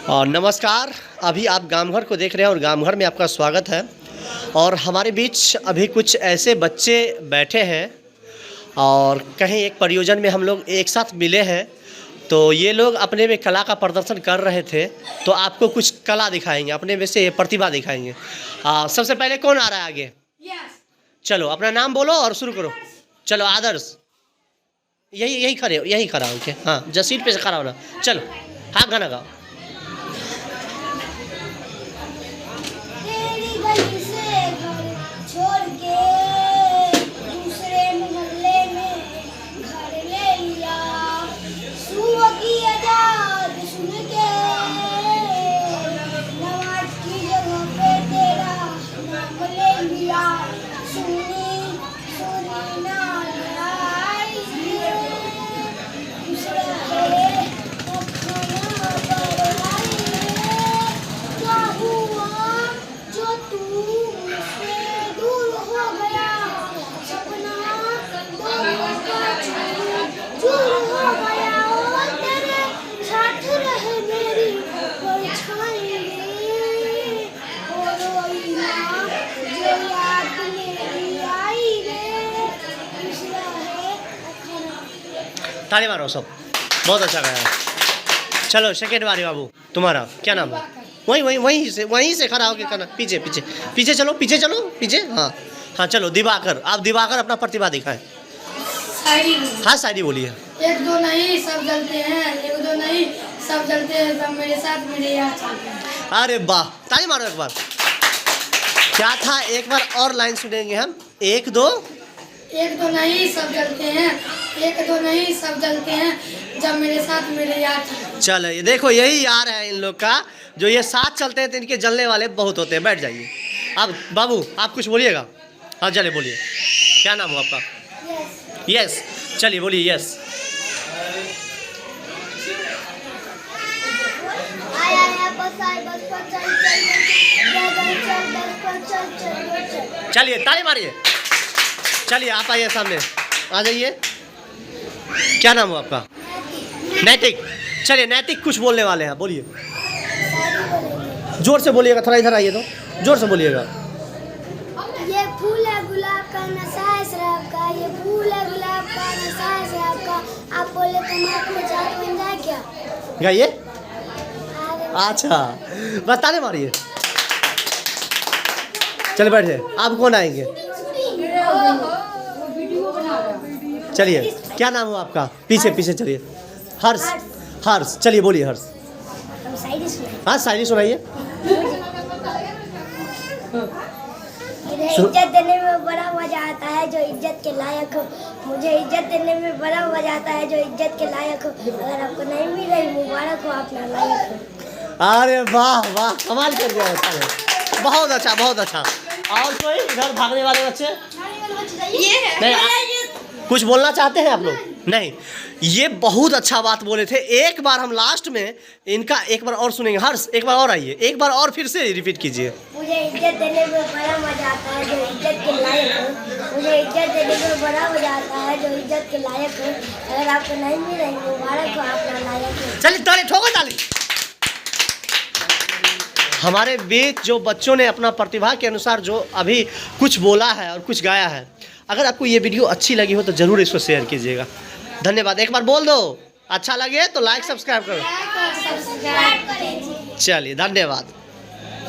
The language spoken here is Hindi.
और नमस्कार, अभी आप गामघर को देख रहे हैं और गामघर में आपका स्वागत है। और हमारे बीच अभी कुछ ऐसे बच्चे बैठे हैं और कहीं एक परियोजन में हम लोग एक साथ मिले हैं। तो ये लोग अपने में कला का प्रदर्शन कर रहे थे, तो आपको कुछ कला दिखाएंगे, अपने में से प्रतिभा दिखाएंगे। सबसे पहले कौन आ रहा है आगे? चलो अपना नाम बोलो और शुरू करो। चलो आदर्श, यही खड़े हो, यही खड़ा हो के, हाँ जस्ट सीट पे से खड़ा होना। चलो हाँ गाना गाओ। ताली मारो सब, बहुत अच्छा गाया। चलो सेकेंड बारी बाबू, तुम्हारा क्या नाम है? वहीं से खड़ा होकर करना। पीछे चलो पीछे। हाँ चलो दिवाकर, आप दिवाकर अपना प्रतिभा दिखाएं। हाँ शायरी बोलिए। एक दो नहीं सब जलते हैं, एक दो नहीं सब जलते हैं, सब मेरे साथ मेरे यार चलते हैं। अरे वाह, ताली मारो एक बार। क्या था, एक बार और लाइन सुनेंगे हम। एक दो नहीं सब जलते हैं, एक दो नहीं सब जलते हैं, जब मेरे साथ मेरे यार चलते हैं। चलो ये देखो, यही यार है इन लोग का, जो ये साथ चलते हैं तो इनके जलने वाले बहुत होते हैं। बैठ जाइए। अब बाबू आप कुछ बोलिएगा। हाँ चलिए बोलिए, क्या नाम हो आपका? यस चलिए बोलिए यस। चलिए ताली मारिए। चलिए आप आइए सामने, आ जाइए। क्या नाम हो आपका? नैतिक। चलिए नैतिक कुछ बोलने वाले हैं, बोलिए। जोर से बोलिएगा, थोड़ा इधर आइए तो जोर से बोलिएगा। ये फूल है गुलाब का, नशा है शराब का, ये फूल है गुलाब का, नशा है शराब का, आप बोले तो माथ में जात बन जाए क्या? गाइए। अच्छा बस ताली मारिए। चलिए बैठिए। आप कौन आएंगे? चलिए क्या नाम हो आपका? पीछे चलिए। हर्ष। चलिए बोलिए हर्ष। हाँ शायरी सुनाइए। इज्जत देने में बड़ा मजा आता है जो इज्जत के लायक हो, मुझे इज्जत देने में बड़ा मजा आता है जो इज्जत के लायक हो, अगर आपको नहीं मिल रही मुबारक हो, आप नालायक हो। अरे वाह वाह, कमाल कर दिया। बहुत अच्छा। और कोई इधर भागने वाले बच्चे? नहीं, कुछ बोलना चाहते हैं आप लोग? नहीं, ये बहुत अच्छा बात बोले थे। एक बार हम लास्ट में इनका एक बार और सुनेंगे। हर्ष एक बार और आइए, एक बार और फिर से रिपीट कीजिए। मुझे इज्जत देने में बड़ा मजा आता है जो इज्जत के लायक हो, मुझे इज्जत देने में बड़ा मजा आता है जो इज्जत के लायक हो, अगर आपको नहीं मिल रही मुबारक हो, आप नालायक हो। चलिए ताली ठोको ताली। हमारे बीच जो बच्चों ने अपना प्रतिभा के अनुसार जो अभी कुछ बोला है और कुछ गाया है, अगर आपको ये वीडियो अच्छी लगी हो तो ज़रूर इसको शेयर कीजिएगा। धन्यवाद। एक बार बोल दो, अच्छा लगे तो लाइक सब्सक्राइब करो। चलिए धन्यवाद।